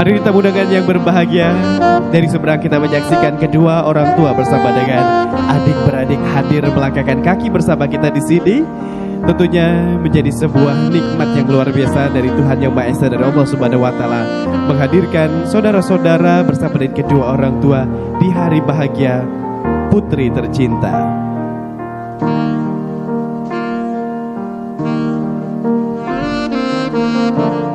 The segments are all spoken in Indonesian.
Hadirin tamu undangan yang berbahagia, dari seberang kita menyaksikan kedua orang tua bersama dengan adik beradik hadir melangkahkan kaki bersama kita di sini. Tentunya menjadi sebuah nikmat yang luar biasa dari Tuhan Yang Maha Esa, dari Allah Subhanahu wa Ta'ala, menghadirkan saudara-saudara bersama dengan kedua orang tua di hari bahagia putri tercinta.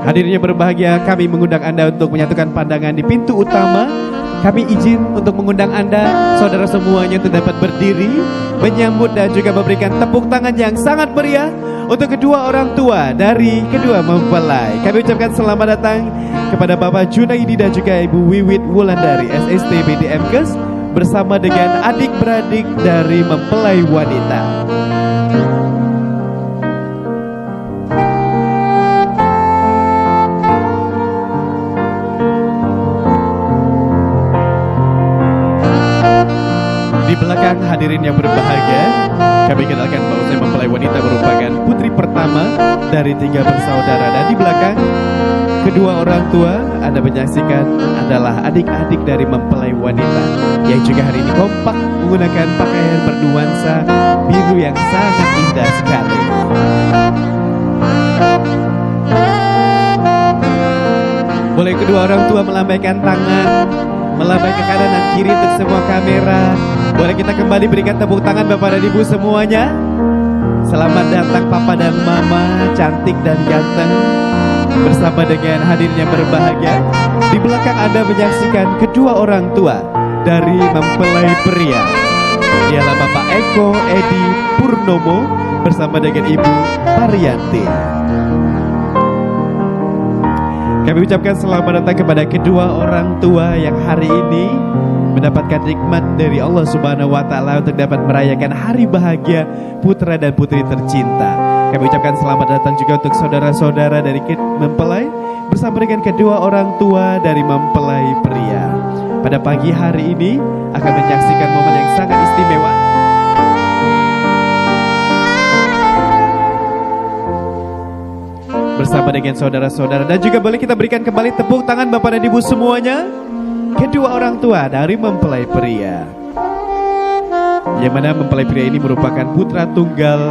Hadirin yang berbahagia, kami mengundang Anda untuk menyatukan pandangan di pintu utama. Kami izin untuk mengundang Anda, saudara semuanya, untuk dapat berdiri, menyambut dan juga memberikan tepuk tangan yang sangat meriah untuk kedua orang tua dari kedua mempelai. Kami ucapkan selamat datang kepada Bapak Junaidi dan juga Ibu Wiwit Wulandari SST BDMkes bersama dengan adik-beradik dari mempelai wanita. Di belakang hadirin yang berbahagia, kami kenalkan bahwa mempelai wanita merupakan putri pertama dari 3 bersaudara. Dan di belakang kedua orang tua Anda menyaksikan adalah adik-adik dari mempelai wanita yang juga hari ini kompak menggunakan pakaian bernuansa biru yang sangat indah sekali. Boleh kedua orang tua melambaikan tangan, melambaikan ke kanan dan kiri untuk semua kamera. Boleh kita kembali berikan tepuk tangan Bapak dan Ibu semuanya. Selamat datang Papa dan Mama, cantik dan ganteng, bersama dengan hadirin yang berbahagia. Di belakang Anda menyaksikan kedua orang tua dari mempelai pria. Ialah Bapak Eko Edi Purnomo bersama dengan Ibu Parianti. Kami ucapkan selamat datang kepada kedua orang tua yang hari ini mendapatkan nikmat dari Allah Subhanahu wa Ta'ala untuk dapat merayakan hari bahagia putra dan putri tercinta. Kami ucapkan selamat datang juga untuk saudara-saudara dari mempelai bersama dengan kedua orang tua dari mempelai pria. Pada pagi hari ini akan menyaksikan momen yang sangat istimewa. Bersama dengan saudara-saudara, dan juga boleh kita berikan kembali tepuk tangan Bapak dan Ibu semuanya, kedua orang tua dari mempelai pria. Yang mana mempelai pria ini merupakan putra tunggal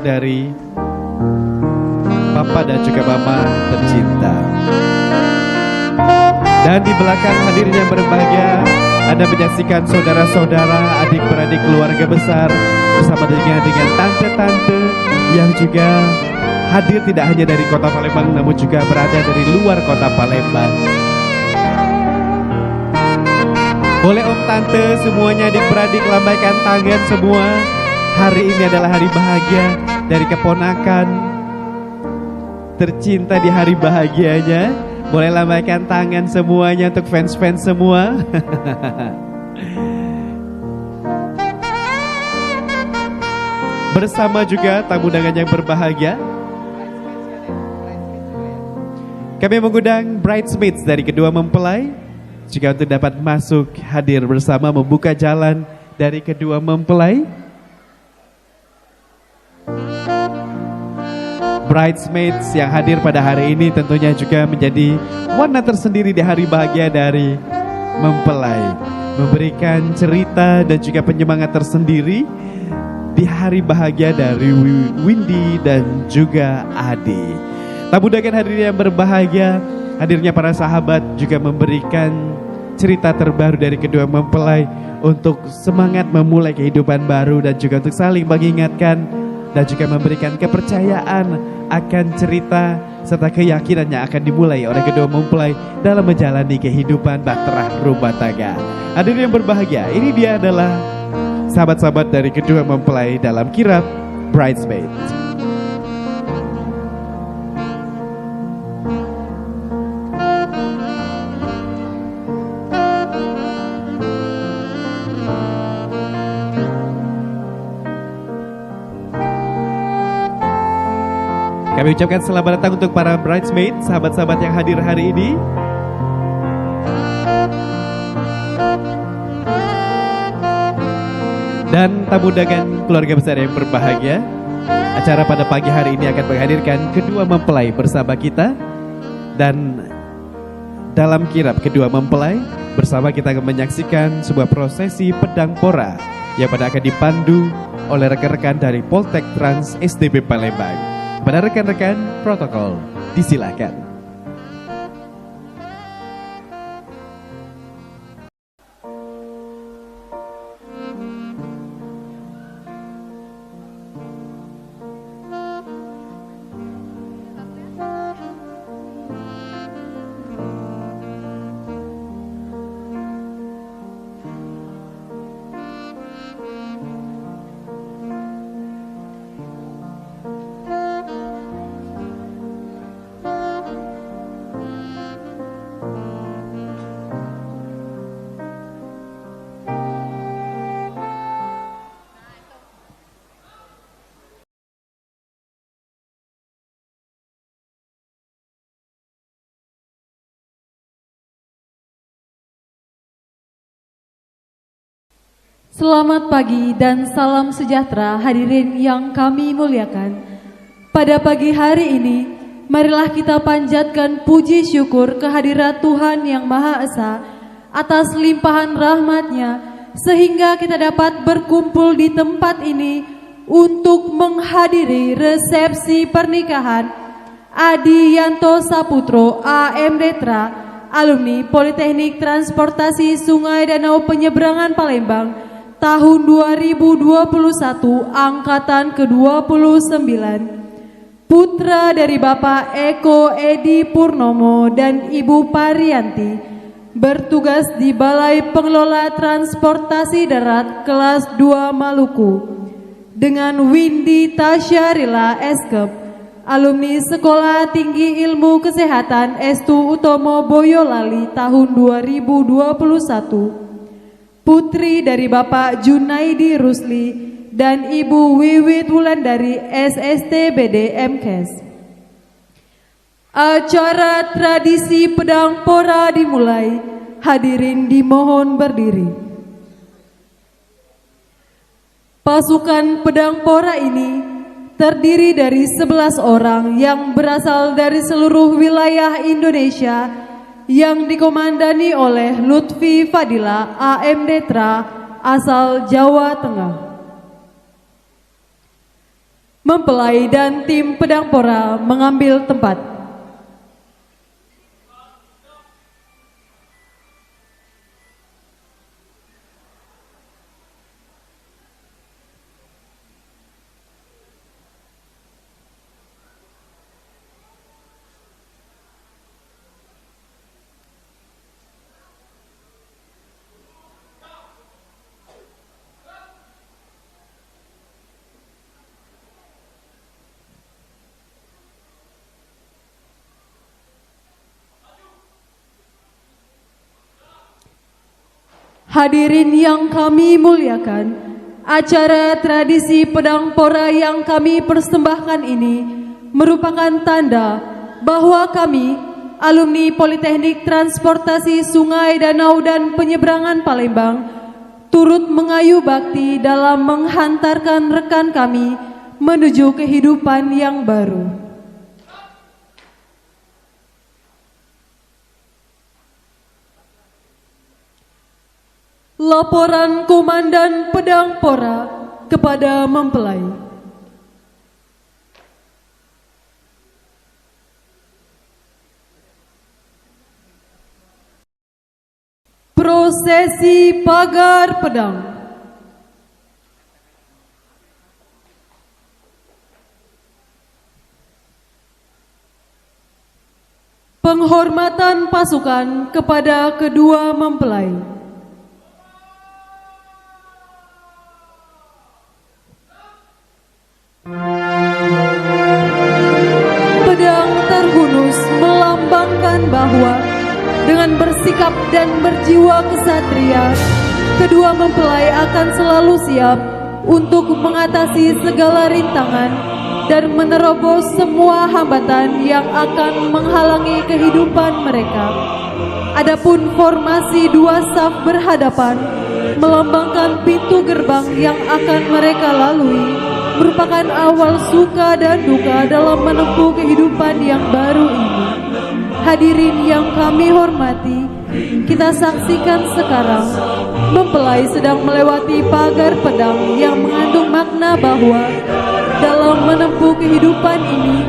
dari Papa dan juga Mama tercinta. Dan di belakang hadirin yang berbahagia, Anda menyaksikan saudara-saudara, adik-beradik keluarga besar bersama dengan tante-tante yang juga hadir tidak hanya dari kota Palembang namun juga berada dari luar kota Palembang. Boleh om tante semuanya adik-beradik lambaikan tangan semua. Hari ini adalah hari bahagia dari keponakan tercinta di hari bahagianya. Boleh lambaikan tangan semuanya untuk fans-fans semua. Bersama juga tamu undangan yang berbahagia, kami mengundang bridesmaids dari kedua mempelai juga untuk dapat masuk hadir bersama membuka jalan dari kedua mempelai. Bridesmaids yang hadir pada hari ini tentunya juga menjadi warna tersendiri di hari bahagia dari mempelai, memberikan cerita dan juga penyemangat tersendiri di hari bahagia dari Windy dan juga Adi. Tamu undangan hadirin yang berbahagia, hadirnya para sahabat juga memberikan cerita terbaru dari kedua mempelai untuk semangat memulai kehidupan baru dan juga untuk saling mengingatkan dan juga memberikan kepercayaan akan cerita serta keyakinan yang akan dimulai oleh kedua mempelai dalam menjalani kehidupan bahtera rumah tangga. Hadirin yang berbahagia, ini dia adalah sahabat-sahabat dari kedua mempelai dalam kirab Bridesmaid. Kami ucapkan selamat datang untuk para bridesmaid, sahabat-sahabat yang hadir hari ini. Dan tamu undangan keluarga besar yang berbahagia, acara pada pagi hari ini akan menghadirkan kedua mempelai bersama kita. Dan dalam kirab kedua mempelai, bersama kita akan menyaksikan sebuah prosesi pedang pora yang pada akan dipandu oleh rekan-rekan dari Poltek Trans SDB Palembang. Pada rekan-rekan protokol, disilakan. Selamat pagi dan salam sejahtera hadirin yang kami muliakan. Pada pagi hari ini, marilah kita panjatkan puji syukur kehadirat Tuhan Yang Maha Esa atas limpahan rahmat-Nya sehingga kita dapat berkumpul di tempat ini untuk menghadiri resepsi pernikahan Adi Yanto Saputro AMDetra, alumni Politeknik Transportasi Sungai Danau Penyeberangan Palembang tahun 2021 angkatan ke-29, putra dari Bapak Eko Edi Purnomo dan Ibu Parianti, bertugas di Balai Pengelola Transportasi Darat kelas 2 Maluku, dengan Windy Tasyarila Eskep, alumni Sekolah Tinggi Ilmu Kesehatan Estu Utomo Boyolali tahun 2021, putri dari Bapak Junaidi Rusli dan Ibu Wiwit Wulandari SSTBD MKes. Acara tradisi pedang pora dimulai. Hadirin dimohon berdiri. Pasukan pedang pora ini terdiri dari 11 orang yang berasal dari seluruh wilayah Indonesia yang dikomandani oleh Lutfi Fadila AMDetra asal Jawa Tengah. Mempelai dan tim pedang pora mengambil tempat. Hadirin yang kami muliakan, acara tradisi pedang pora yang kami persembahkan ini merupakan tanda bahwa kami, alumni Politeknik Transportasi Sungai Danau dan Penyeberangan Palembang, turut mengayu bakti dalam menghantarkan rekan kami menuju kehidupan yang baru. Laporan Komandan Pedang Pora kepada mempelai. Prosesi pagar pedang. Penghormatan pasukan kepada kedua mempelai. Pedang terhunus melambangkan bahwa dengan bersikap dan berjiwa kesatria, kedua mempelai akan selalu siap untuk mengatasi segala rintangan dan menerobos semua hambatan yang akan menghalangi kehidupan mereka. Adapun formasi dua saf berhadapan melambangkan pintu gerbang yang akan mereka lalui, merupakan awal suka dan duka dalam menempuh kehidupan yang baru ini. Hadirin yang kami hormati, kita saksikan sekarang mempelai sedang melewati pagar pedang yang mengandung makna bahwa dalam menempuh kehidupan ini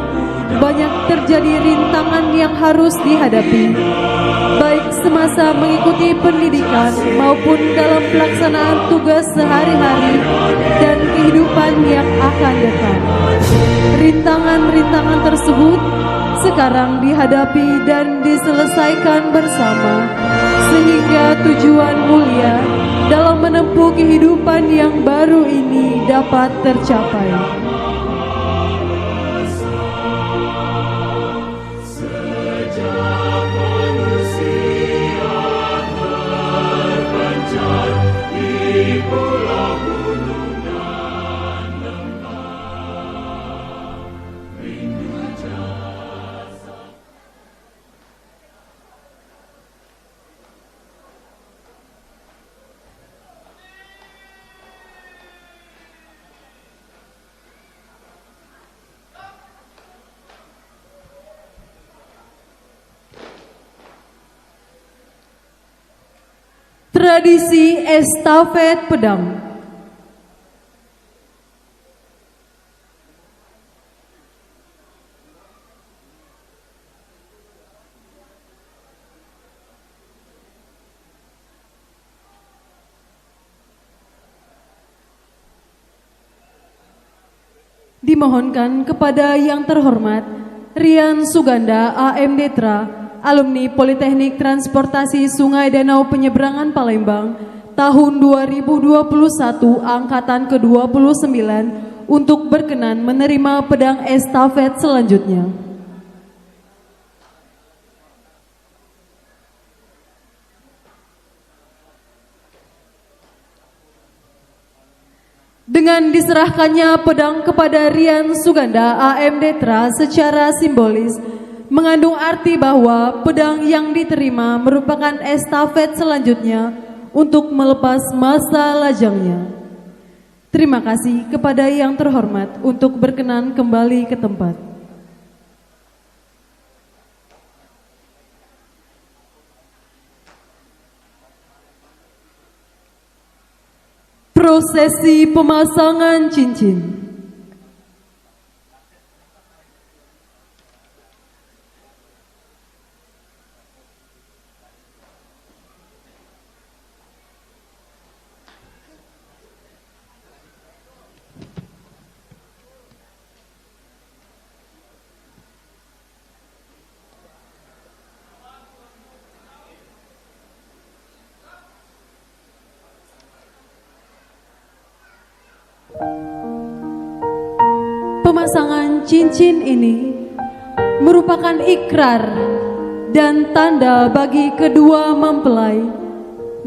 banyak terjadi rintangan yang harus dihadapi, baik semasa mengikuti pendidikan maupun dalam pelaksanaan tugas sehari-hari dan kehidupan yang akan datang. Rintangan-rintangan tersebut sekarang dihadapi dan diselesaikan bersama, sehingga tujuan mulia dalam menempuh kehidupan yang baru ini dapat tercapai. Tradisi estafet pedang. Dimohonkan kepada yang terhormat Rian Suganda AMD Tra, alumni Politeknik Transportasi Sungai Danau Penyeberangan Palembang, tahun 2021 angkatan ke-29 untuk berkenan menerima pedang estafet selanjutnya. Dengan diserahkannya pedang kepada Rian Suganda AMD Tra secara simbolis mengandung arti bahwa pedang yang diterima merupakan estafet selanjutnya untuk melepas masa lajangnya. Terima kasih kepada yang terhormat untuk berkenan kembali ke tempat. Prosesi pemasangan cincin. Pemasangan cincin ini merupakan ikrar dan tanda bagi kedua mempelai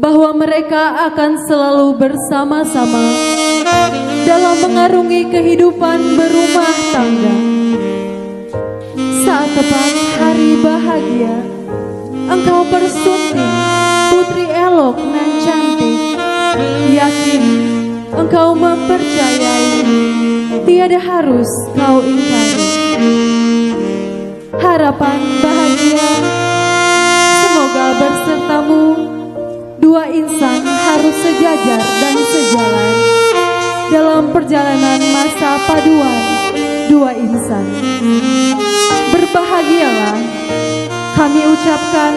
bahwa mereka akan selalu bersama-sama dalam mengarungi kehidupan berumah tangga. Saat tepat hari bahagia, engkau bersunting, putri elok nan cantik. Yakin engkau mempercayai, tiada harus kau ingkari. Harapan bahagia semoga bersertamu. Dua insan harus sejajar dan sejalan dalam perjalanan masa paduan dua insan. Berbahagialah, kami ucapkan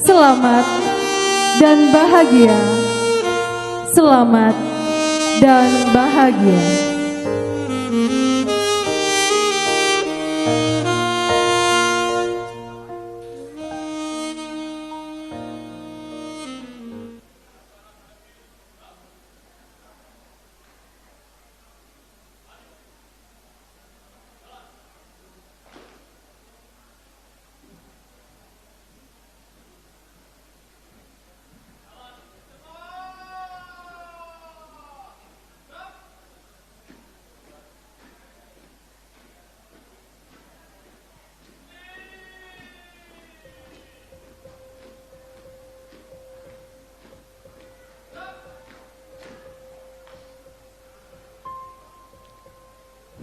selamat dan bahagia. Selamat dan bahagia.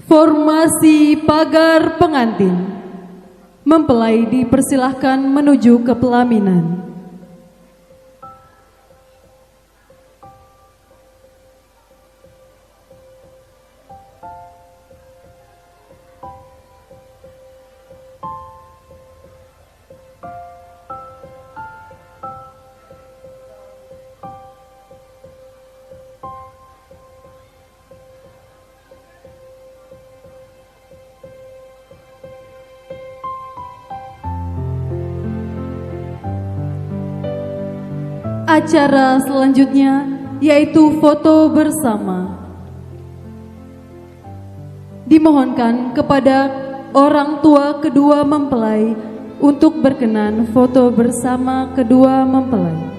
Formasi pagar pengantin. Mempelai dipersilahkan menuju ke pelaminan. Acara selanjutnya yaitu foto bersama. Dimohonkan kepada orang tua kedua mempelai untuk berkenan foto bersama kedua mempelai.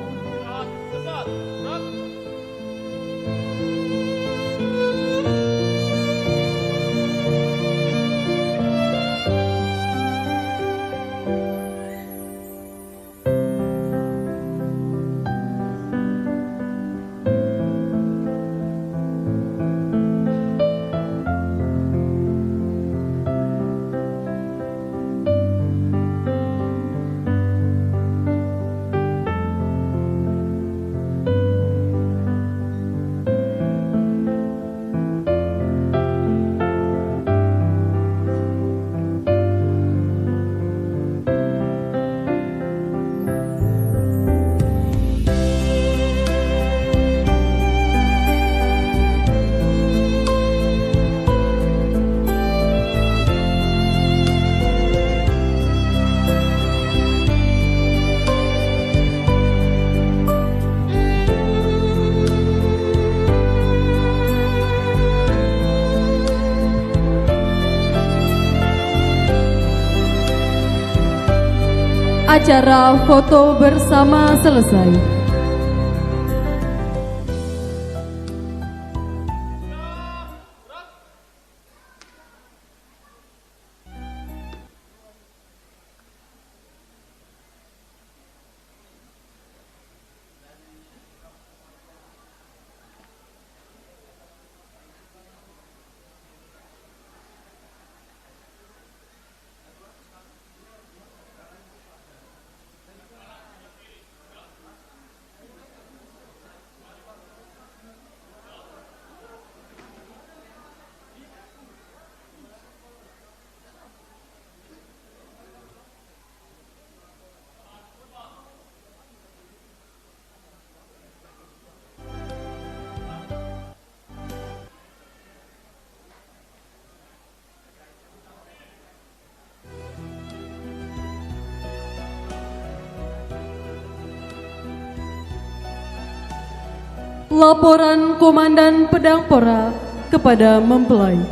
Acara foto bersama selesai. Laporan Komandan Pedangpora kepada mempelai.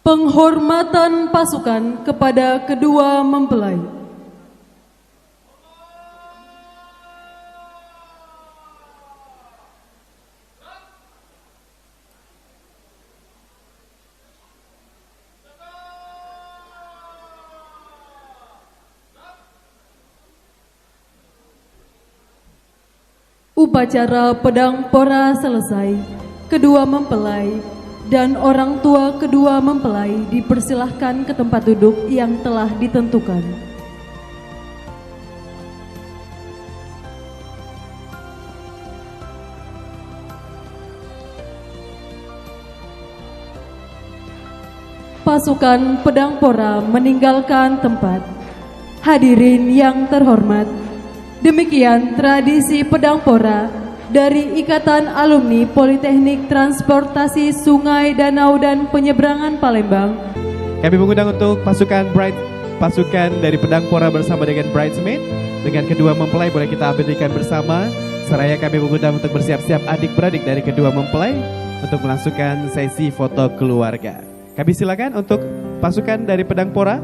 Penghormatan pasukan kepada kedua mempelai. Upacara pedang pora selesai. Kedua mempelai dan orang tua kedua mempelai dipersilahkan ke tempat duduk yang telah ditentukan. Pasukan pedang pora meninggalkan tempat. Hadirin yang terhormat, demikian tradisi pedang pora dari Ikatan Alumni Politeknik Transportasi Sungai Danau dan Penyeberangan Palembang. Kami mengundang untuk pasukan dari pedang pora bersama dengan bridesmaid, dengan kedua mempelai boleh kita abadikan bersama. Seraya kami mengundang untuk bersiap-siap adik-beradik dari kedua mempelai untuk melangsungkan sesi foto keluarga. Kami silakan untuk pasukan dari pedang pora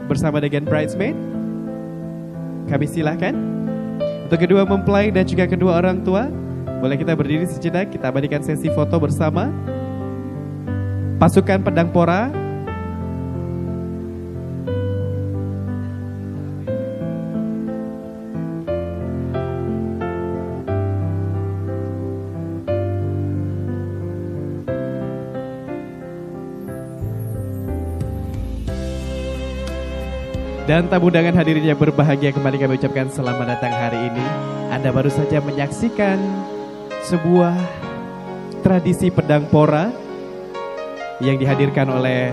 bersama dengan bridesmaid. Kami silakan untuk kedua mempelai dan juga kedua orang tua. Boleh kita berdiri sejenak, kita abadikan sesi foto bersama. Pasukan pedang pora. Dan tamu undangan hadirin yang berbahagia, kembali kami ucapkan selamat datang hari ini. Anda baru saja menyaksikan sebuah tradisi pedang pora yang dihadirkan oleh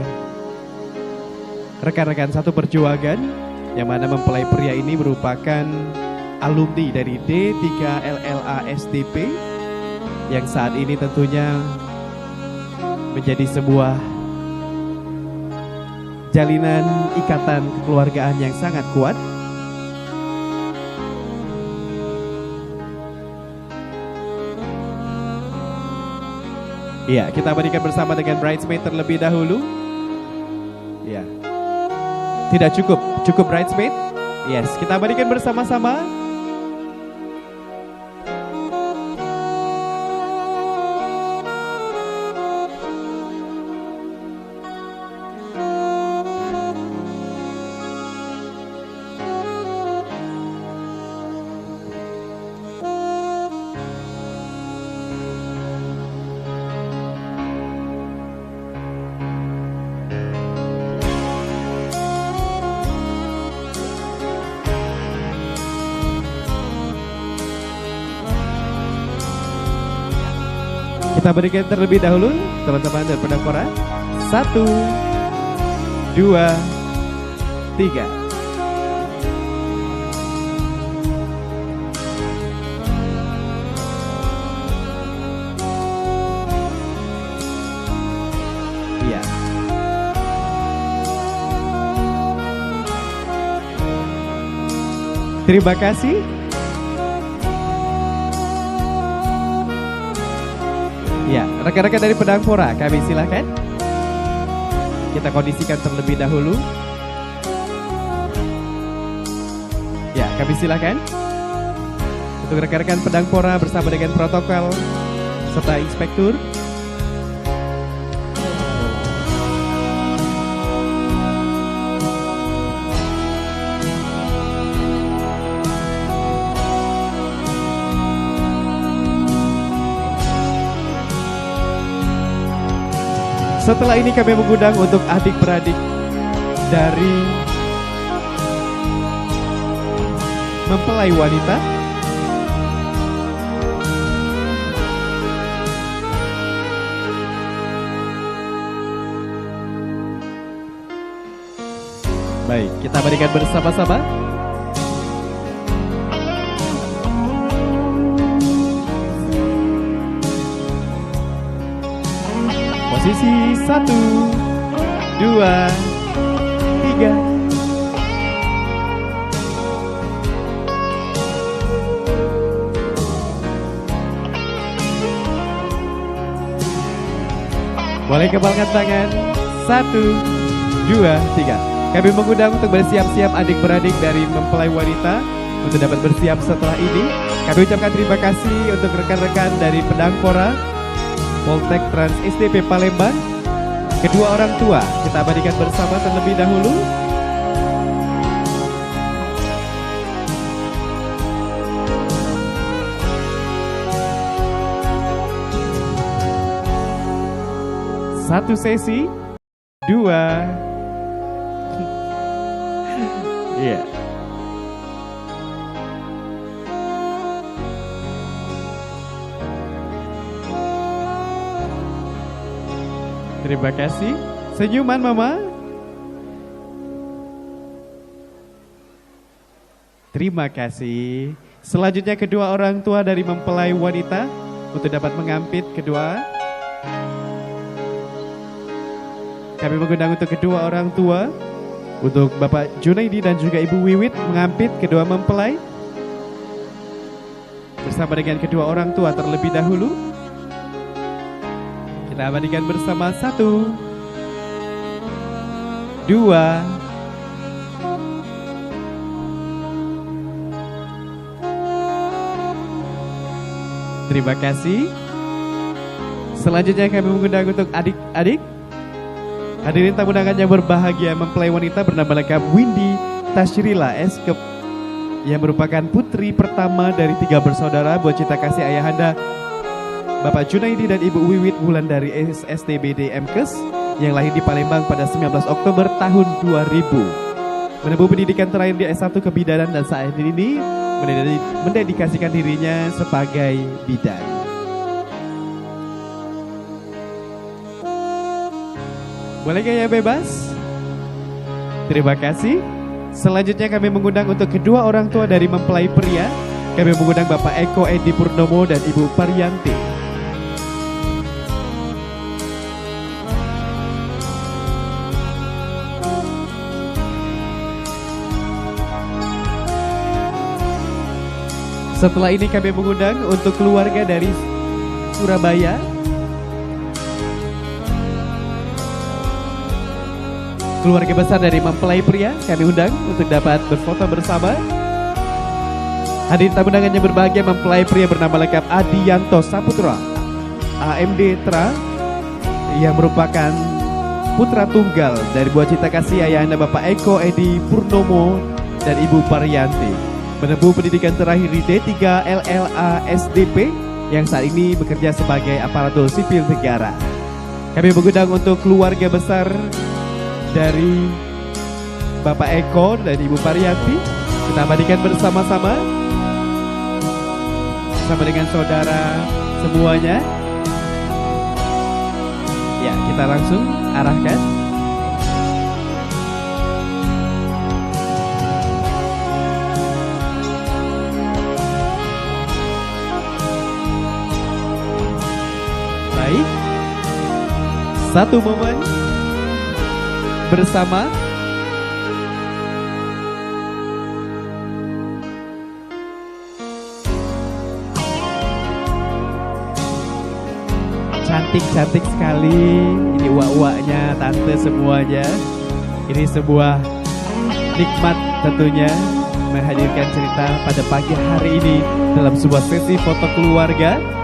rekan-rekan satu perjuangan, yang mana mempelai pria ini merupakan alumni dari D3LLA SDP yang saat ini tentunya menjadi sebuah jalinan ikatan kekeluargaan yang sangat kuat. Iya, kita abadikan bersama dengan bridesmaid terlebih dahulu. Iya. Tidak cukup bridesmaid. Yes, kita abadikan bersama-sama. Kita berikan terlebih dahulu teman-teman dari pedang pora. 1, 2, 3. Iya, Terima kasih. Ya, rekan-rekan dari Pedangpora, kami silakan. Kita kondisikan terlebih dahulu. Ya, kami silakan. Untuk rekan-rekan Pedangpora bersama dengan protokol serta inspektur. Setelah ini kami mengundang untuk adik-beradik dari mempelai wanita. Baik, kita berikan bersama-sama. Posisi 1, 2, 3. Boleh kepalkan tangan. 1, 2, 3. Kami mengundang untuk bersiap-siap adik-beradik dari mempelai wanita untuk dapat bersiap setelah ini. Kami ucapkan terima kasih untuk rekan-rekan dari Pedangpora, Poltek Trans SDP Palembang. Kedua orang tua kita abadikan bersama terlebih dahulu. Satu sesi, 2. Iya. Terima kasih. Senyuman Mama. Terima kasih. Selanjutnya kedua orang tua dari mempelai wanita untuk dapat mengampit kedua. Kami mengundang untuk kedua orang tua, untuk Bapak Junaidi dan juga Ibu Wiwit mengampit kedua mempelai bersama dengan kedua orang tua terlebih dahulu. Kita abadikan bersama. 1, 2. Terima kasih. Selanjutnya kami mengundang untuk adik-adik. Hadirin tamu undangan yang berbahagia, mempelai wanita bernama lengkap Windy Tashrila Eskep, yang merupakan putri pertama dari 3 bersaudara buat cinta kasih ayahanda Bapak Junaidi dan Ibu Wiwit Wulandari STBD Mkes yang lahir di Palembang pada 19 Oktober tahun 2000. Menempuh pendidikan terakhir di S1 Kebidanan dan saat ini mendedikasikan dirinya sebagai bidan. Boleh gaya bebas? Terima kasih. Selanjutnya kami mengundang untuk kedua orang tua dari mempelai pria. Kami mengundang Bapak Eko Edi Purnomo dan Ibu Parianti. Setelah ini kami mengundang untuk keluarga dari Surabaya. Keluarga besar dari mempelai pria kami undang untuk dapat berfoto bersama. Hadirin tamu undangan yang berbahagia, mempelai pria bernama lengkap Adianto Saputra AMD Tra, yang merupakan putra tunggal dari buah cinta kasih ayahanda Bapak Eko Edi Purnomo dan Ibu Parianti. Menempuh pendidikan terakhir di D3 LLA SDP yang saat ini bekerja sebagai aparatur sipil negara. Kami mengundang untuk keluarga besar dari Bapak Eko dan Ibu Parianti. Kita abadikan bersama-sama bersama dengan saudara semuanya. Ya, kita langsung arahkan. Baik, satu momen bersama. cantik sekali. Ini uak-uaknya, tante semuanya. Ini sebuah nikmat tentunya menghadirkan cerita pada pagi hari ini dalam sebuah sesi foto keluarga.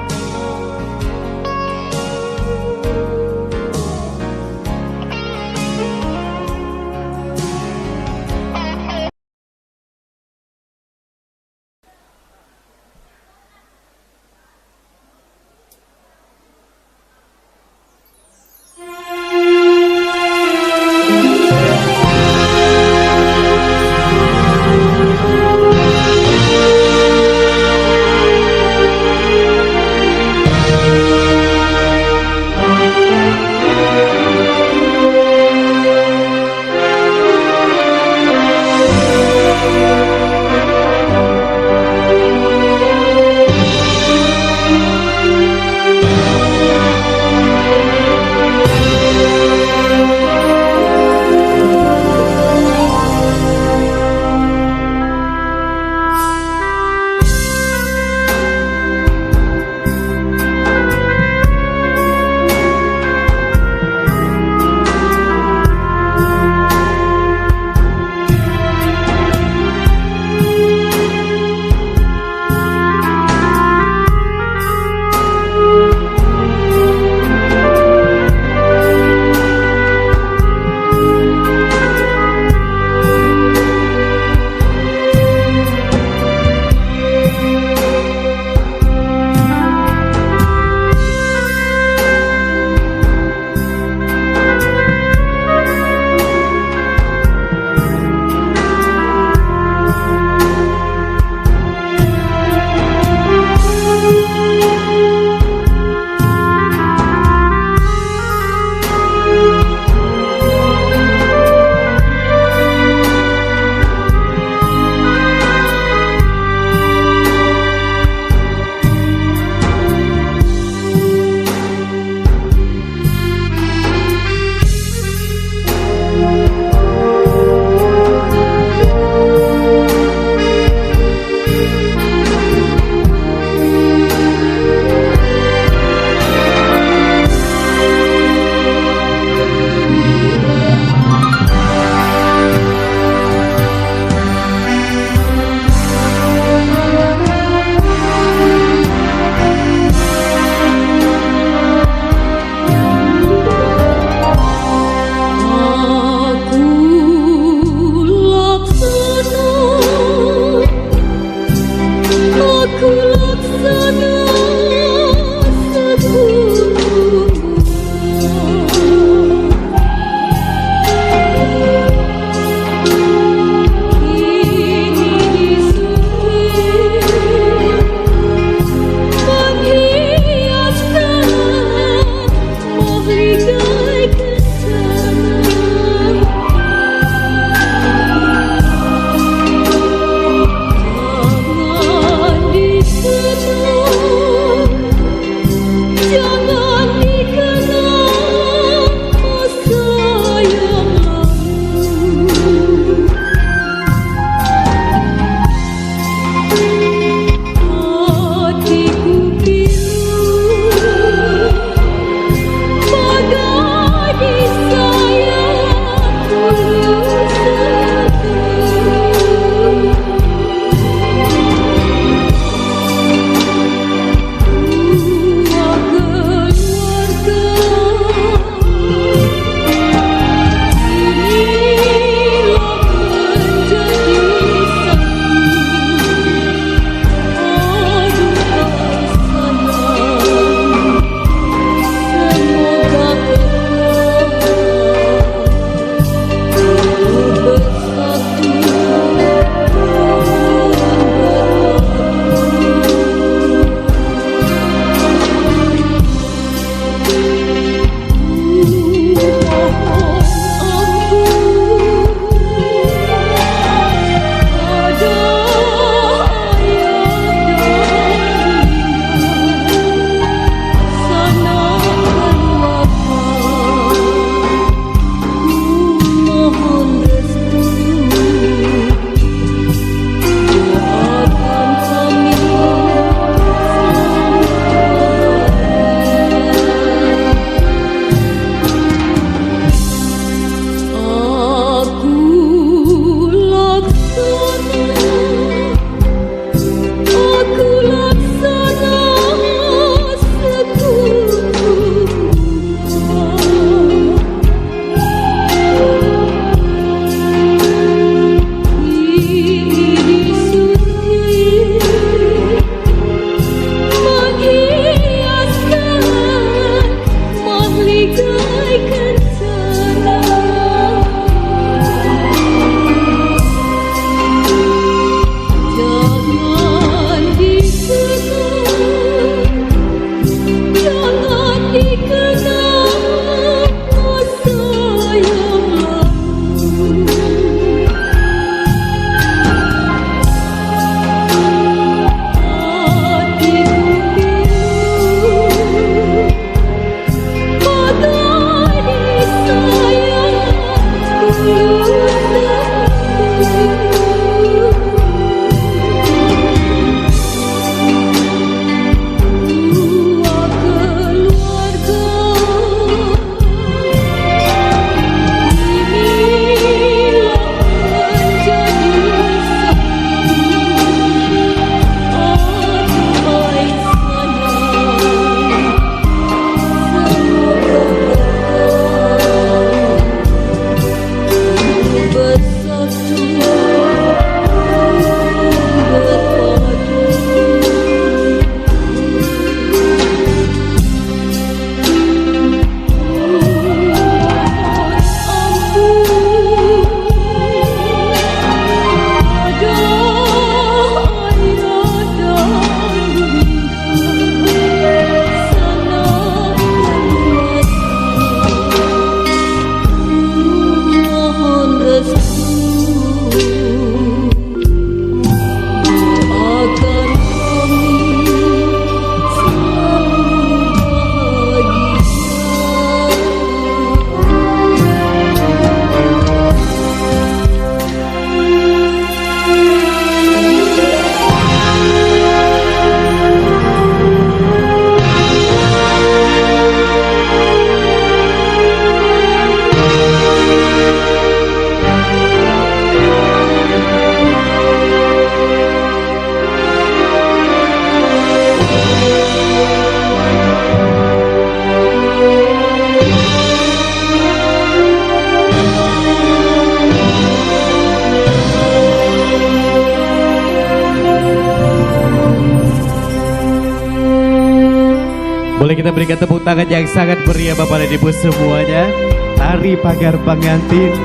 kita berikan tepuk tangan yang sangat meriah Bapak dan Ibu semuanya. Tari pagar pengantin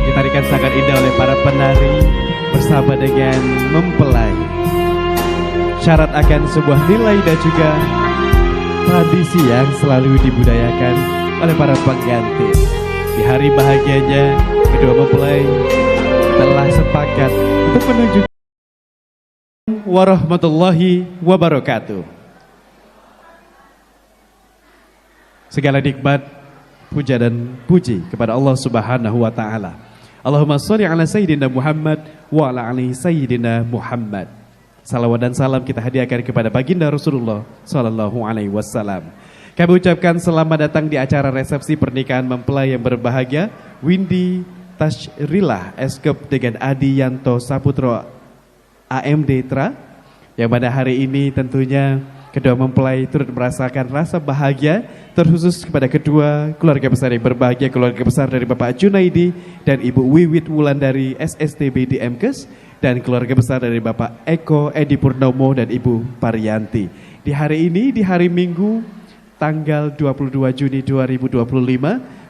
ditarikan sangat indah oleh para penari bersama dengan mempelai. Syarat akan sebuah nilai dan juga tradisi yang selalu dibudayakan oleh para pengantin. Di hari bahagianya kedua mempelai telah sepakat untuk menunjukkan warahmatullahi wabarakatuh. Segala nikmat, puja dan puji kepada Allah Subhanahu wa taala. Allahumma shalli ala sayyidina Muhammad wa ala ali sayyidina Muhammad. Salawat dan salam kita hadiahkan kepada baginda Rasulullah sallallahu alaihi wasallam. Kami ucapkan selamat datang di acara resepsi pernikahan mempelai yang berbahagia Windy Tashrilah Eskep dengan Adi Yanto Saputro AMD Tra, yang pada hari ini tentunya kedua mempelai turut merasakan rasa bahagia terkhusus kepada kedua keluarga besar yang berbahagia, keluarga besar dari Bapak Junaidi dan Ibu Wiwit Wulandari SSTB di Mkes, dan keluarga besar dari Bapak Eko Edi Purnomo dan Ibu Parianti. Di hari ini, di hari Minggu tanggal 22 Juni 2025,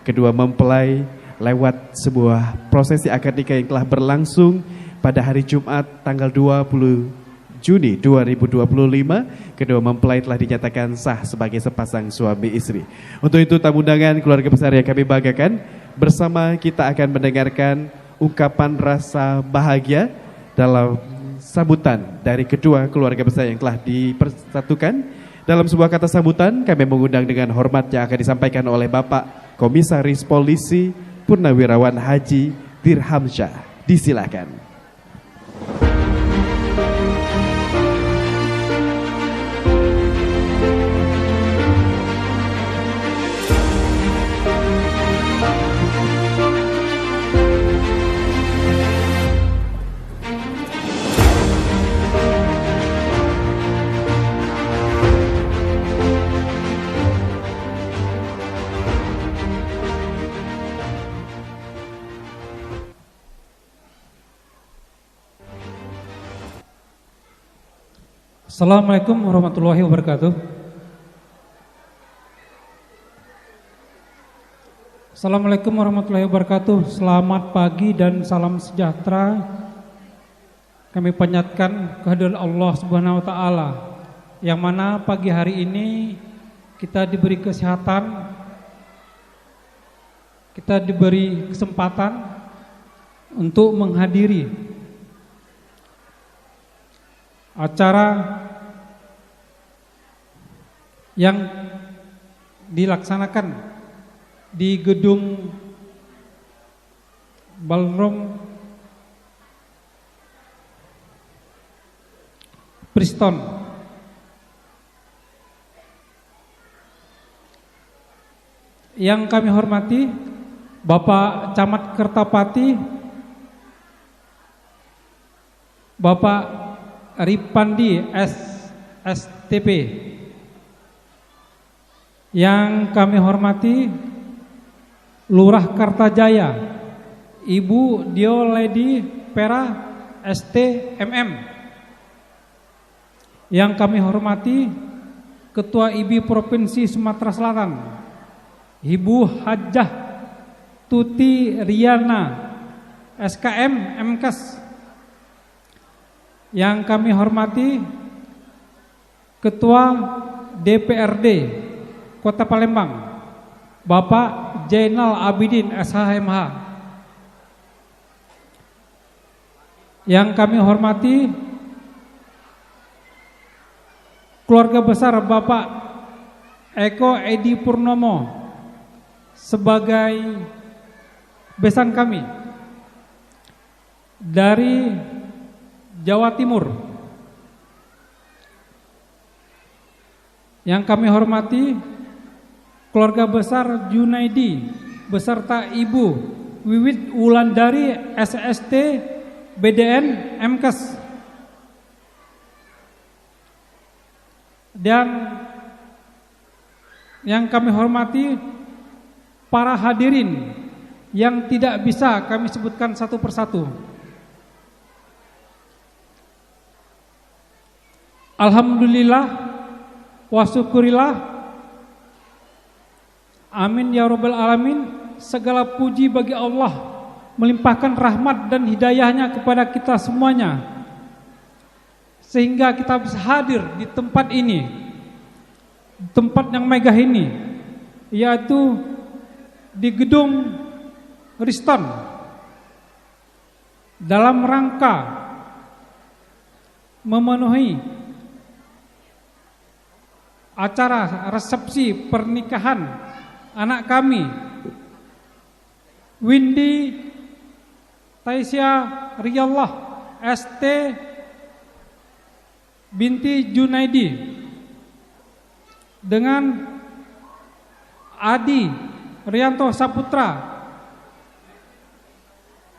kedua mempelai lewat sebuah prosesi akad nikah yang telah berlangsung pada hari Jumat tanggal 20 Juni 2025, kedua mempelai telah dinyatakan sah sebagai sepasang suami istri. Untuk itu tamu undangan keluarga besar yang kami banggakan, bersama kita akan mendengarkan ungkapan rasa bahagia dalam sambutan dari kedua keluarga besar yang telah dipersatukan. Dalam sebuah kata sambutan, kami mengundang dengan hormat yang akan disampaikan oleh Bapak Komisaris Polisi Purnawirawan Haji Dirhamsyah. Disilakan. Assalamualaikum warahmatullahi wabarakatuh. Assalamualaikum warahmatullahi wabarakatuh. Selamat pagi dan salam sejahtera kami panjatkan kehadirat Allah Subhanahu wa taala, yang mana pagi hari ini kita diberi kesehatan, kita diberi kesempatan untuk menghadiri acara yang dilaksanakan di gedung Ballroom Priston. Yang kami hormati Bapak Camat Kertapati, Bapak Ripandi SSTP. Yang kami hormati Lurah Kartajaya, Ibu Dio Lady Pera STMM. Yang kami hormati Ketua IBI Provinsi Sumatera Selatan, Ibu Hajah Tuti Riana SKM MKes. Yang kami hormati Ketua DPRD Kota Palembang, Bapak Jainal Abidin SHMH. Yang kami hormati keluarga besar Bapak Eko Edi Purnomo sebagai besan kami dari Jawa Timur. Yang kami hormati keluarga besar Junaidi beserta Ibu Wiwit Wulandari SST BDN MKes. Dan yang kami hormati para hadirin yang tidak bisa kami sebutkan satu persatu. Alhamdulillah wa syukurillah Amin ya rabbal alamin. Segala puji bagi Allah, melimpahkan rahmat dan hidayahnya kepada kita semuanya, sehingga kita bisa hadir di tempat ini, tempat yang megah ini, yaitu di gedung Riston, dalam rangka memenuhi acara resepsi pernikahan anak kami, Windy Taisya Riyallah ST binti Junaidi dengan Adi Rianto Saputra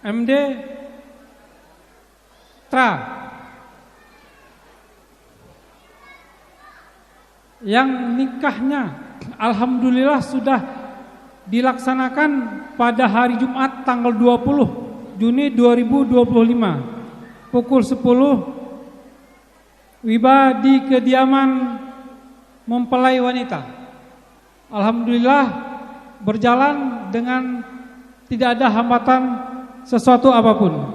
MD Tra, yang nikahnya alhamdulillah sudah dilaksanakan pada hari Jumat tanggal 20 Juni 2025 pukul 10 wiba di kediaman mempelai wanita. Alhamdulillah berjalan dengan tidak ada hambatan sesuatu apapun.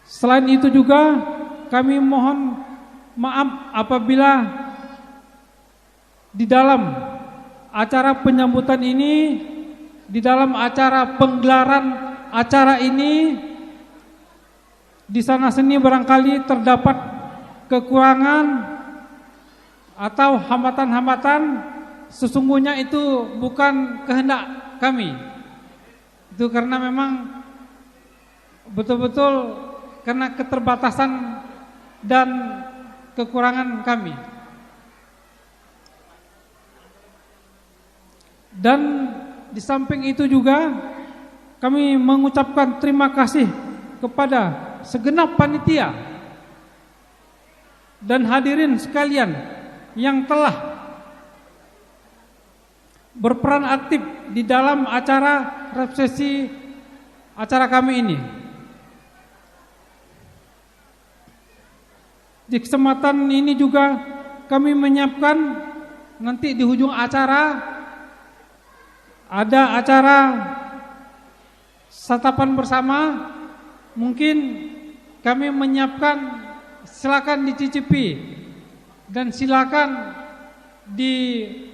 Selain itu juga kami mohon maaf apabila di dalam acara penyambutan ini, di dalam acara penggelaran acara ini, di sana sini barangkali terdapat kekurangan atau hambatan-hambatan. Sesungguhnya itu bukan kehendak kami. Itu karena memang betul-betul karena keterbatasan dan kekurangan kami. Dan di samping itu juga kami mengucapkan terima kasih kepada segenap panitia dan hadirin sekalian yang telah berperan aktif di dalam acara resepsi acara kami ini. Di kesempatan ini juga kami menyiapkan nanti di ujung acara ada acara santapan bersama. Mungkin kami menyiapkan, silakan dicicipi dan silakan diterima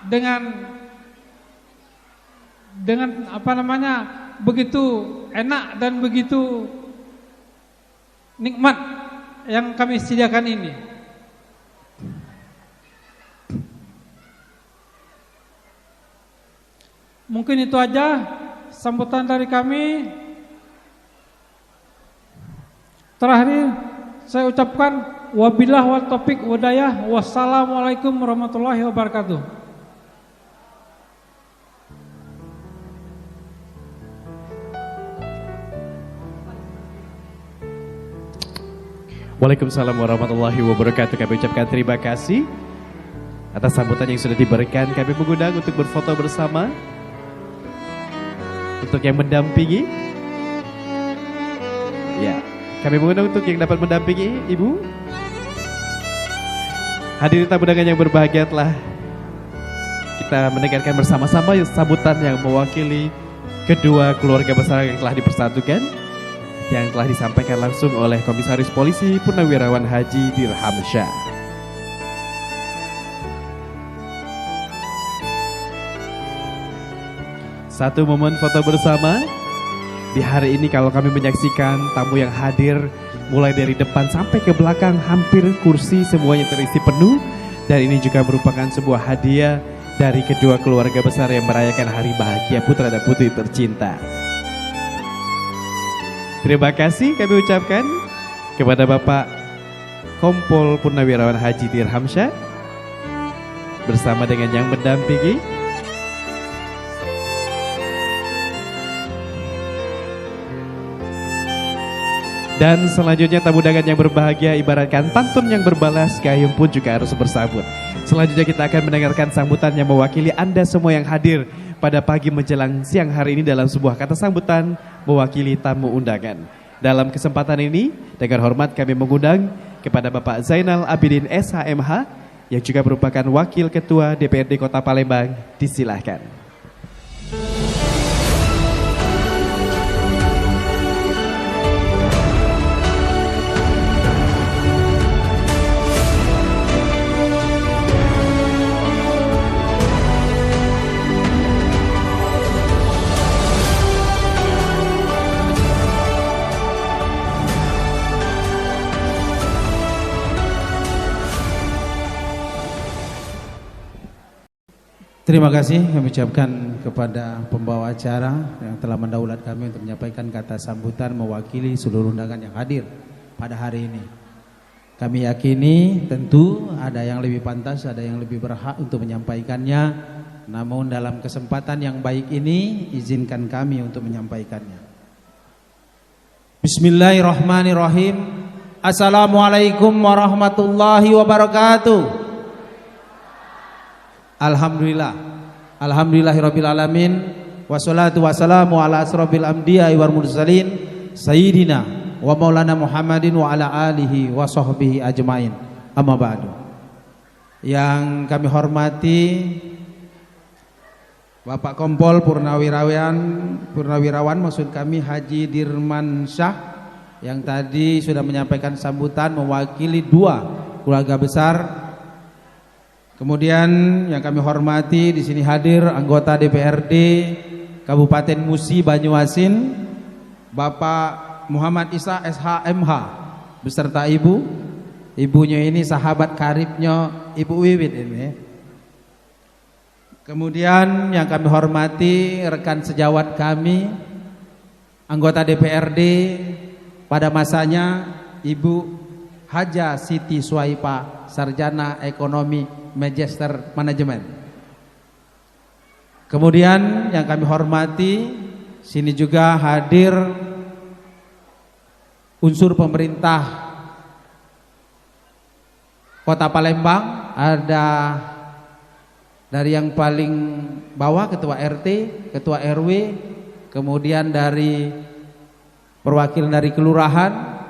dengan begitu enak dan begitu nikmat yang kami sediakan ini. Mungkin itu aja sambutan dari kami. Terakhir saya ucapkan wabillah wal taufiq wadayah. Wassalamualaikum warahmatullahi wabarakatuh. Waalaikumsalam warahmatullahi wabarakatuh. Kami ucapkan terima kasih atas sambutan yang sudah diberikan. Kami mengundang untuk berfoto bersama. Untuk yang mendampingi, ya, kami mengundang untuk yang dapat mendampingi Ibu. Hadirin tamu undangan yang berbahagia, telah kita mendengarkan bersama-sama sambutan yang mewakili kedua keluarga besar yang telah dipersatukan, yang telah disampaikan langsung oleh Komisaris Polisi Purnawirawan Haji Dirhamsyah. Satu momen foto bersama. Di hari ini kalau kami menyaksikan tamu yang hadir mulai dari depan sampai ke belakang, hampir kursi semuanya terisi penuh. Dan ini juga merupakan sebuah hadiah dari kedua keluarga besar yang merayakan hari bahagia putra dan putri tercinta. Terima kasih kami ucapkan kepada Bapak Kompol Purnawirawan Haji Dirhamsyah bersama dengan yang mendampingi. Dan selanjutnya tamu undangan yang berbahagia, ibaratkan pantun yang berbalas, gayung pun juga harus bersambut. Selanjutnya kita akan mendengarkan sambutan yang mewakili Anda semua yang hadir pada pagi menjelang siang hari ini dalam sebuah kata sambutan mewakili tamu undangan. Dalam kesempatan ini, dengan hormat kami mengundang kepada Bapak Zainal Abidin SHMH yang juga merupakan Wakil Ketua DPRD Kota Palembang. Disilahkan. Terima kasih kami ucapkan kepada pembawa acara yang telah mendaulat kami untuk menyampaikan kata sambutan mewakili seluruh undangan yang hadir pada hari ini. Kami yakini tentu ada yang lebih pantas, ada yang lebih berhak untuk menyampaikannya. Namun dalam kesempatan yang baik ini izinkan kami untuk menyampaikannya. Bismillahirrahmanirrahim. Assalamualaikum warahmatullahi wabarakatuh. Alhamdulillahirabbil alamin wassalatu wassalamu ala asrofil anbiya'i wal mursalin sayyidina wa maulana Muhammadin wa ala alihi wa sahbihi ajmain. Amma ba'du. Yang kami hormati Bapak Kompol Purnawirawan maksud kami Haji Dirman Syah yang tadi sudah menyampaikan sambutan mewakili 2 keluarga besar. Kemudian yang kami hormati di sini hadir anggota DPRD Kabupaten Musi Banyuasin, Bapak Muhammad Isa SHMH beserta ibunya ini sahabat karibnya Ibu Wiwit ini. Kemudian yang kami hormati rekan sejawat kami anggota DPRD pada masanya Ibu Haja Siti Suwaipa, Sarjana Ekonomi Magister Manajemen. Kemudian yang kami hormati, sini juga hadir unsur pemerintah Kota Palembang. Ada dari yang paling bawah Ketua RT, Ketua RW, kemudian dari perwakilan dari kelurahan.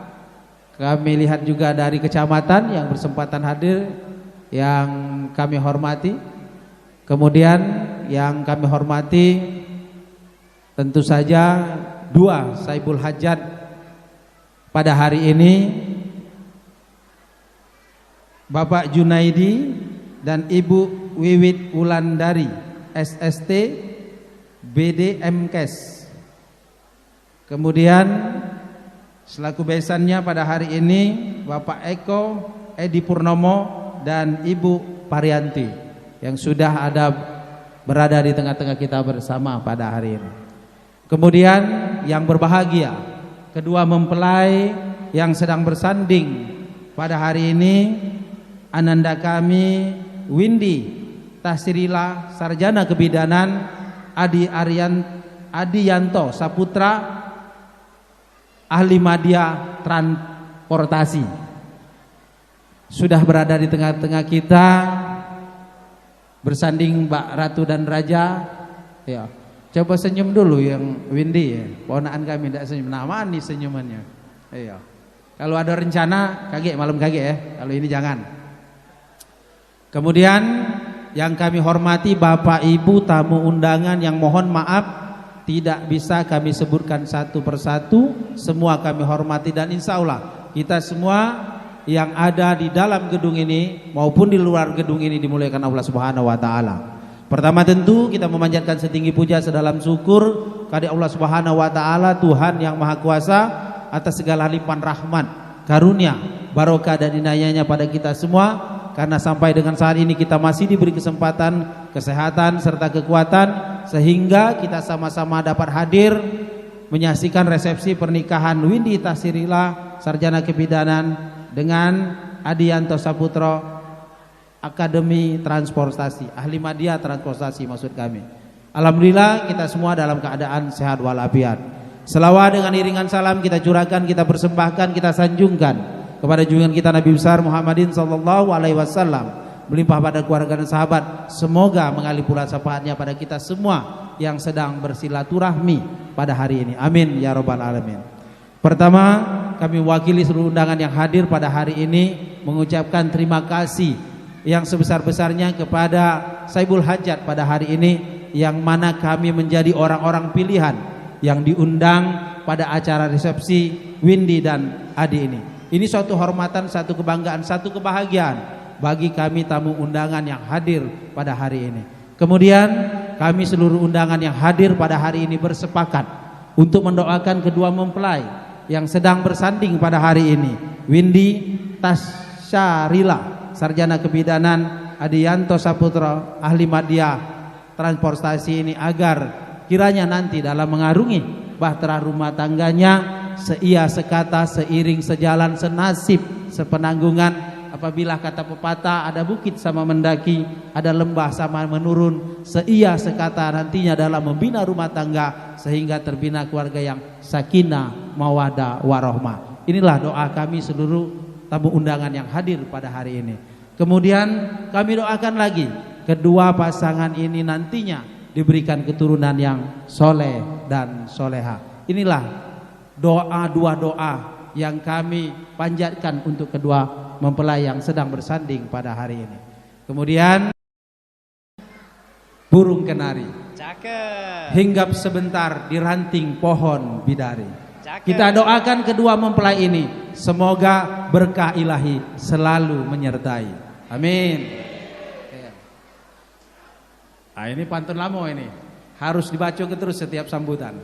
Kami lihat juga dari kecamatan yang bersempatan hadir, yang kami hormati. Kemudian yang kami hormati tentu saja 2 Saibul Hajat pada hari ini, Bapak Junaidi dan Ibu Wiwit Wulandari SST BD MKes. Kemudian selaku besannya pada hari ini Bapak Eko Edi Purnomo dan Ibu Parianti yang sudah ada berada di tengah-tengah kita bersama pada hari ini. Kemudian yang berbahagia, kedua mempelai yang sedang bersanding pada hari ini, ananda kami Windy Tasirila Sarjana Kebidanan Adiyanto Saputra Ahli Madya Transportasi sudah berada di tengah-tengah kita bersanding Mbak Ratu dan Raja. Ya, coba senyum dulu yang Windy ya. Ponakan kami tidak senyum. Nah, manis senyumannya. Iya. Kalau ada rencana kaget malam kaget ya. Kalau ini jangan. Kemudian yang kami hormati Bapak Ibu tamu undangan yang mohon maaf tidak bisa kami sebutkan satu persatu, semua kami hormati dan insya Allah kita semua yang ada di dalam gedung ini maupun di luar gedung ini dimuliakan Allah Subhanahu wa taala. Pertama tentu kita memanjatkan setinggi puja sedalam syukur kepada Allah Subhanahu wa taala, Tuhan yang Maha Kuasa, atas segala limpahan rahmat, karunia, barokah dan inayahnya pada kita semua. Karena sampai dengan saat ini kita masih diberi kesempatan, kesehatan serta kekuatan sehingga kita sama-sama dapat hadir menyaksikan resepsi pernikahan Windy Tasirila Sarjana Kebidanan dengan Adiyanto Saputra Akademi Transportasi, Ahli Madya Transportasi maksud kami. Alhamdulillah kita semua dalam keadaan sehat walafiat. Selawat dengan iringan salam kita curahkan, kita persembahkan, kita sanjungkan kepada junjungan kita Nabi besar Muhammadin sallallahu alaihi wasallam, melimpah pada keluarga dan sahabat. Semoga mengalir pula syafaatnya pada kita semua yang sedang bersilaturahmi pada hari ini. Amin ya rabbal alamin. Pertama kami wakili seluruh undangan yang hadir pada hari ini mengucapkan terima kasih yang sebesar-besarnya kepada Saibul Hajat pada hari ini, yang mana kami menjadi orang-orang pilihan yang diundang pada acara resepsi Windy dan Adi ini. Ini suatu hormatan, satu kebanggaan, satu kebahagiaan bagi kami tamu undangan yang hadir pada hari ini. Kemudian kami seluruh undangan yang hadir pada hari ini bersepakat untuk mendoakan kedua mempelai yang sedang bersanding pada hari ini, Windy Tasyarila, sarjana kebidanan, Adianto Saputra, ahli media transportasi ini, agar kiranya nanti dalam mengarungi bahtera rumah tangganya seia sekata, seiring sejalan, senasib, sepenanggungan. Apabila kata pepatah, ada bukit sama mendaki, ada lembah sama menurun, seia sekata nantinya dalam membina rumah tangga sehingga terbina keluarga yang sakinah, mawadah, warahmah. Inilah doa kami seluruh tamu undangan yang hadir pada hari ini. Kemudian kami doakan lagi kedua pasangan ini nantinya diberikan keturunan yang soleh dan soleha. Inilah dua doa yang kami panjatkan untuk kedua mempelai yang sedang bersanding pada hari ini. Kemudian burung kenari, Cakep. hinggap sebentar di ranting pohon bidari. Cakep. Kita doakan kedua mempelai ini, semoga berkah ilahi selalu menyertai. Amin. Nah, ini pantun lamo ini, harus dibaca terus setiap sambutan.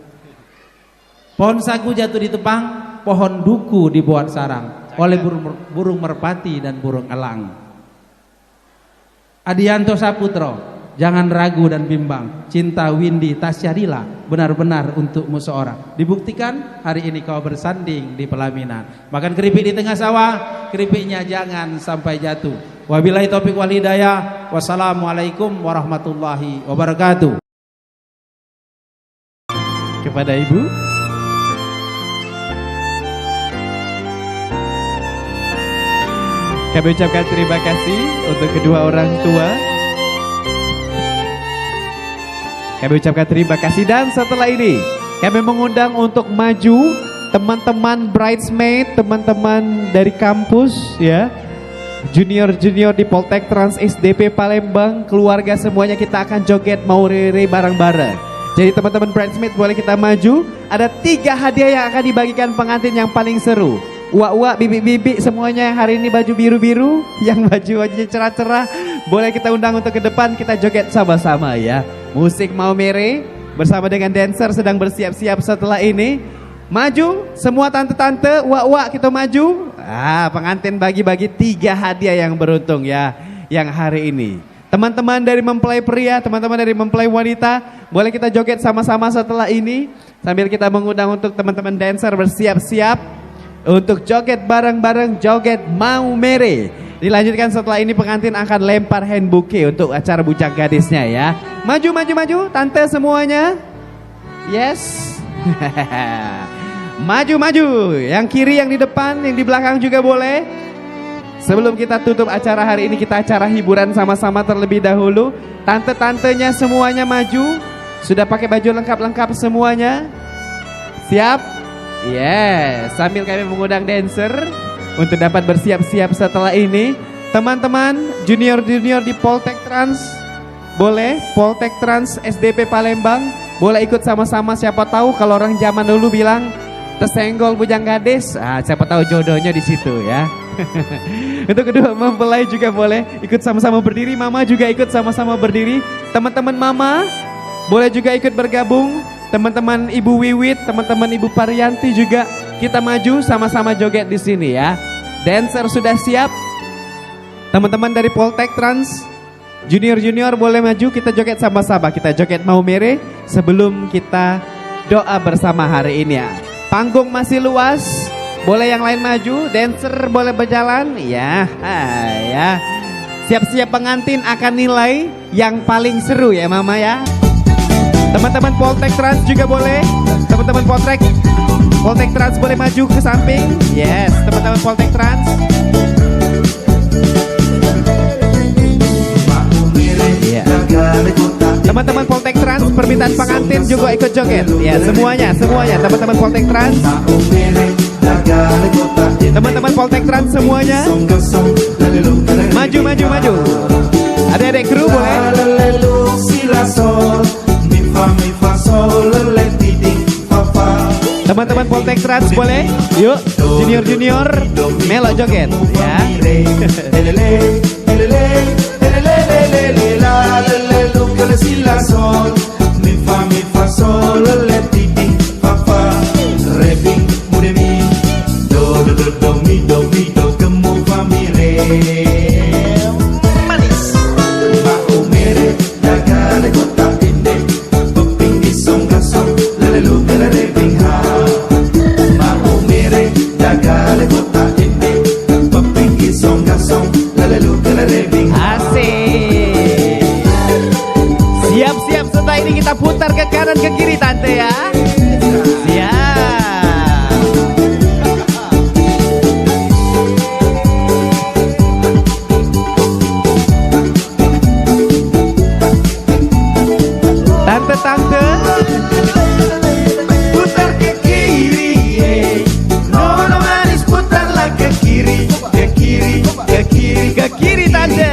Pohon sagu jatuh di tepang, pohon duku dibuat sarang oleh burung merpati dan burung elang. Adianto Saputro, jangan ragu dan bimbang, cinta Windy Tasyarila benar-benar untukmu seorang. Dibuktikan hari ini kau bersanding di pelaminan. Makan keripik di tengah sawah, keripiknya jangan sampai jatuh. Wabillahi taufik wal hidayah. Wassalamualaikum warahmatullahi wabarakatuh. Kepada Ibu, kami ucapkan terima kasih untuk kedua orang tua. Kami ucapkan terima kasih, dan setelah ini kami mengundang untuk maju teman-teman bridesmaid, teman-teman dari kampus ya, junior-junior di Poltek Trans SDP Palembang, keluarga semuanya kita akan joget maurere bareng-bareng. Jadi teman-teman bridesmaid boleh kita maju. Ada 3 hadiah yang akan dibagikan pengantin yang paling seru. Uak-uak, bibi-bibi semuanya yang hari ini baju biru-biru, yang baju-bajunya cerah-cerah, boleh kita undang untuk ke depan, kita joget sama-sama ya. Musik mau mere bersama dengan dancer sedang bersiap-siap setelah ini. Maju semua tante-tante, uak-uak kita maju. Pengantin bagi-bagi 3 hadiah yang beruntung ya, yang hari ini. Teman-teman dari mempelai pria, teman-teman dari mempelai wanita, boleh kita joget sama-sama setelah ini, sambil kita mengundang untuk teman-teman dancer bersiap-siap untuk joget bareng-bareng, joget mau mere. Dilanjutkan setelah ini pengantin akan lempar hand bouquet untuk acara bujang gadisnya ya. Maju, maju, maju, tante semuanya. Yes. Maju, maju. Yang kiri, yang di depan, yang di belakang juga boleh. Sebelum kita tutup acara hari ini, kita acara hiburan sama-sama terlebih dahulu. Tante-tantenya semuanya maju. Sudah pakai baju lengkap-lengkap semuanya. Siap? Yes, sambil kami mengundang dancer untuk dapat bersiap-siap setelah ini. Teman-teman junior-junior di Poltek Trans, boleh Poltek Trans SDP Palembang, boleh ikut sama-sama. Siapa tahu kalau orang zaman dulu bilang tersenggol bujang gadis, siapa tahu jodohnya di situ ya. Untuk kedua mempelai juga boleh ikut sama-sama berdiri. Mama juga ikut sama-sama berdiri. Teman-teman mama boleh juga ikut bergabung. Teman-teman Ibu Wiwit, teman-teman Ibu Parianti juga kita maju sama-sama joget di sini ya. Dancer sudah siap. Teman-teman dari Poltek Trans, junior-junior boleh maju, kita joget sama-sama. Kita joget mau mere sebelum kita doa bersama hari ini ya. Panggung masih luas, boleh yang lain maju, dancer boleh berjalan ya. Ya. Siap-siap pengantin akan nilai yang paling seru ya Mama ya. Teman-teman Poltek Trans juga boleh. Teman-teman Poltek Trans boleh maju ke samping. Yes, teman-teman Poltek Trans. Yeah. Teman-teman Poltek Trans, permintaan pengantin juga ikut joget. Ya, semuanya, teman-teman Poltek Trans. Teman-teman Poltek Trans semuanya, maju, maju, maju. Adik-adik kru boleh. Teman-teman Poltek Trans boleh. Yuk, junior-junior melo joget ya. Asik. Siap-siap, setelah ini kita putar ke kanan ke kiri tante ya. Siap. Tante-tante, putar ke kiri, nona manis putarlah ke kiri, ke kiri, ke kiri, ke kiri tante.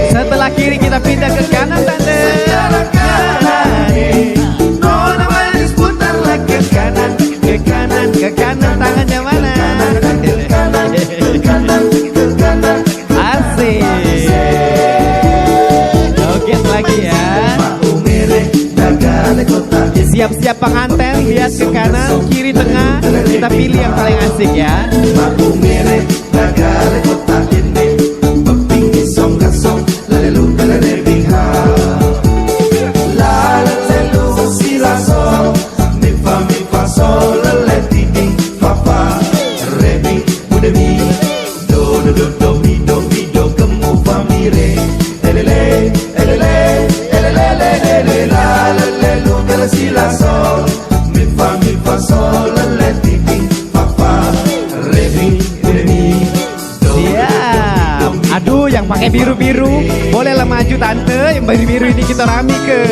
Setelah kiri kita pindah ke kanan tante. Nona manis putarlah ke kanan, ke kanan, ke kanan, tangannya mana? Asik. Joget lagi ya. Siap-siap pengantin, lihat ke kanan, kiri, tengah. Kita pilih yang paling asik ya. Aduh, yang pakai biru-biru bolehlah maju tante. Yang biru-biru ini kita rami ke.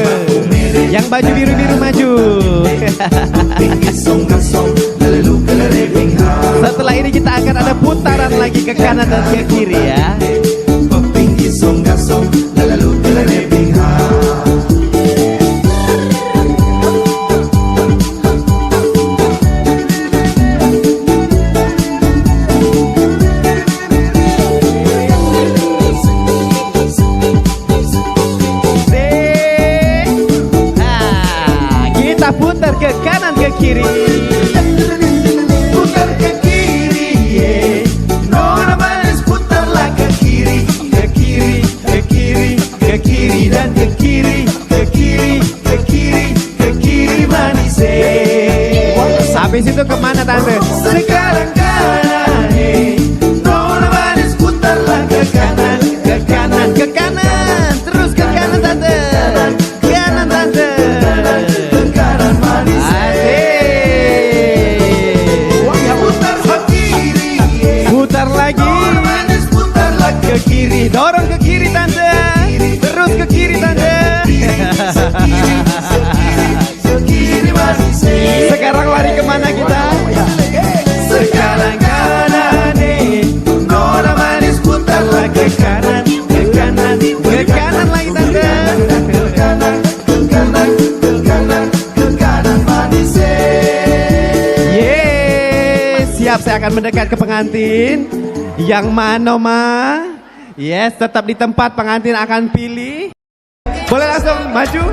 Yang baju biru-biru maju. Setelah ini kita akan ada putaran lagi ke kanan dan ke kiri ya. Putar ke kanan ke kiri, putar ke kiri, nona manis putarlah ke kiri, ke kiri, ke kiri, ke kiri dan ke kiri, ke kiri, ke kiri, ke kiri manis. Sampai situ kemana tante? Sekarang kanan, nona manis putarlah ke kanan, ke kanan, ke kanan, terus ke kanan tante, kanan tante. Putar lagi, ke kiri, dorong ke kiri tante, terus ke kiri tante. Sekarang lari kemana kita? Sekarang kanan nih, nona manis putarlah ke kanan, ke kanan, ke kanan lagi tante. Ke kanan, ke kanan, ke kanan, ke kanan manis. Siap, saya akan mendekat ke pengantin. Yang mana mah? Yes, tetap di tempat, pengantin akan pilih. Boleh langsung maju,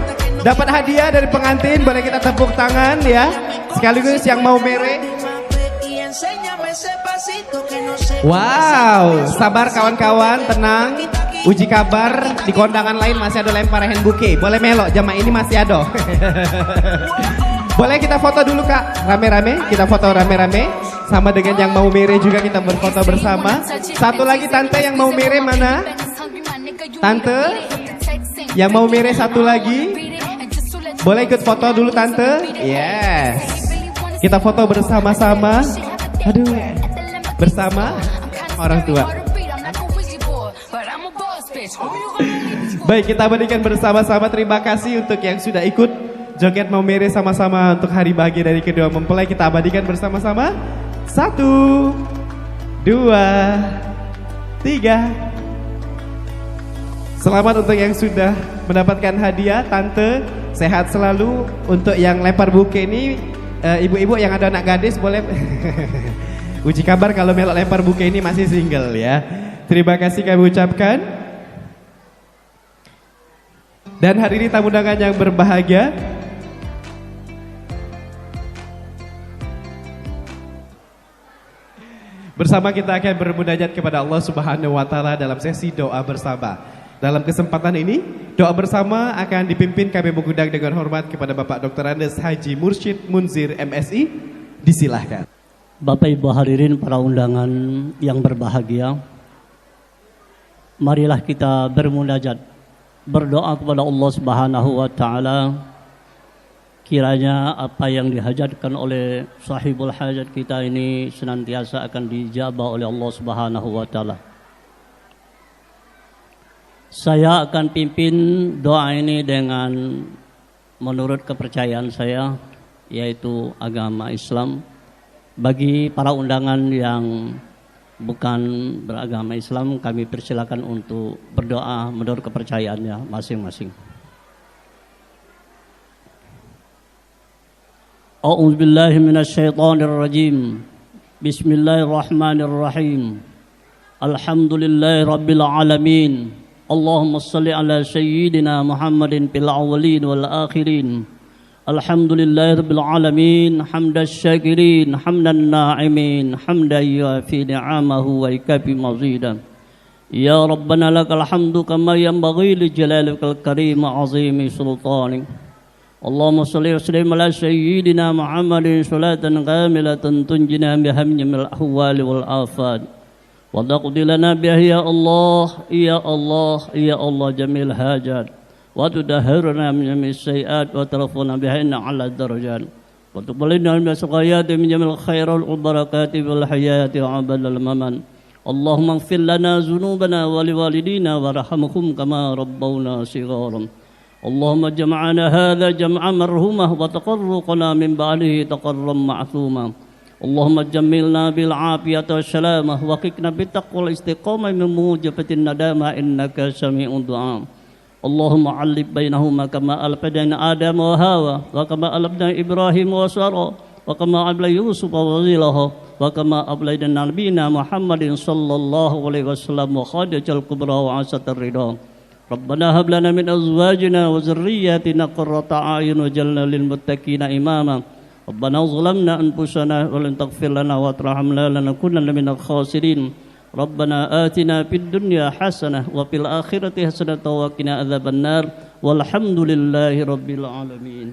dapat hadiah dari pengantin. Boleh kita tepuk tangan ya. Sekaligus yang mau mere. Wow, sabar kawan-kawan, tenang. Uji kabar, di kondangan lain masih ada lempar hand bouquet. Boleh melok, jamaah ini masih ada. Boleh kita foto dulu kak, rame-rame. Kita foto rame-rame. Sama dengan yang mau mere juga kita berfoto bersama. Satu lagi tante yang mau mere mana? Tante yang mau mere satu lagi. Boleh ikut foto dulu tante? Yes. Kita foto bersama-sama. Aduh, bersama orang tua. Baik, kita berikan bersama-sama. Terima kasih untuk yang sudah ikut joget memere sama-sama untuk hari bahagia dari kedua mempelai. Kita abadikan bersama-sama. 1, 2, 3. Selamat untuk yang sudah mendapatkan hadiah. Tante sehat selalu. Untuk yang lempar buke ini, ibu-ibu yang ada anak gadis boleh uji kabar kalau melok lempar buke ini masih single ya. Terima kasih kami ucapkan. Dan hari ini tamu undangan yang berbahagia, bersama kita akan bermunajat kepada Allah Subhanahu wa taala dalam sesi doa bersama. Dalam kesempatan ini, doa bersama akan dipimpin kami mengundang dengan hormat kepada Bapak Dr. Andes Haji Mursyid Munzir MSI. Disilahkan. Bapak Ibu hadirin para undangan yang berbahagia, marilah kita bermunajat, berdoa kepada Allah Subhanahu wa taala, kiranya apa yang dihajatkan oleh sahibul hajat kita ini senantiasa akan dijabah oleh Allah Subhanahu wa taala. Saya akan pimpin doa ini dengan menurut kepercayaan saya, yaitu agama Islam. Bagi para undangan yang bukan beragama Islam, kami persilakan untuk berdoa menurut kepercayaannya masing-masing. A'udzu billahi minasyaitonir rajim. Bismillahirrahmanirrahim. Alhamdulillahirabbil alamin. Allahumma shalli ala sayyidina Muhammadin fil awwalin wal akhirin. Alhamdulillahirabbil alamin, hamdasy syakirin, hamdan na'imin, hamdan yuafi ni'amahu wa ikafi mazidan. Ya Rabbana lakal hamdu kama yanbaghi li jalalikal karim azimi sultanik. Allahumma shalli wa sallim ala sayyidina Muhammadin salatan kamilatan tunjina biha min al-ahwali wal afat. Wa taqdi lana biha ya Allah, ya Allah, ya Allah jamil hajat. Wa tudahhirna min jamil sayiat wa tarafuna biha inna ala darajat. Wa tuqbalina min saqayati min jamil khairal barakati wal hayati wa abadal maman. Allahumma ighfir lana dhunubana wa liwalidina warhamhum kama rabbawna shigharan. Allahumma jam'ana hadha jam'a marhumah wa taqarruqna min ba'dihi taqarram ma'thuma. Allahumma jammilna bil afiyati wassalamah wa qina bit taqwal istiqamah min mujibatin nadama innaka sami'ud du'a. Allahumma 'allif bainahuma kama alfadna Adam wa Hawa wa kama alabna Ibrahim wa Sara wa kama abla Yusuf wa zilahu wa kama ablaina nabiyina Muhammadin sallallahu alaihi wasallam wa khadijatul kubra wa asatar ridha. Rabbana hab lana min azwajina wa dzurriyyatina qurrata a'yun waj'alna lil muttaqina imama. Rabbana zalamna anfusana wa lam taghfir lana wa tarhamna lanakunanna minal khasirin. Rabbana atina fid dunya hasanah wa fil akhirati hasanah wa qina adzabannar. Walhamdulillahi rabbil alamin.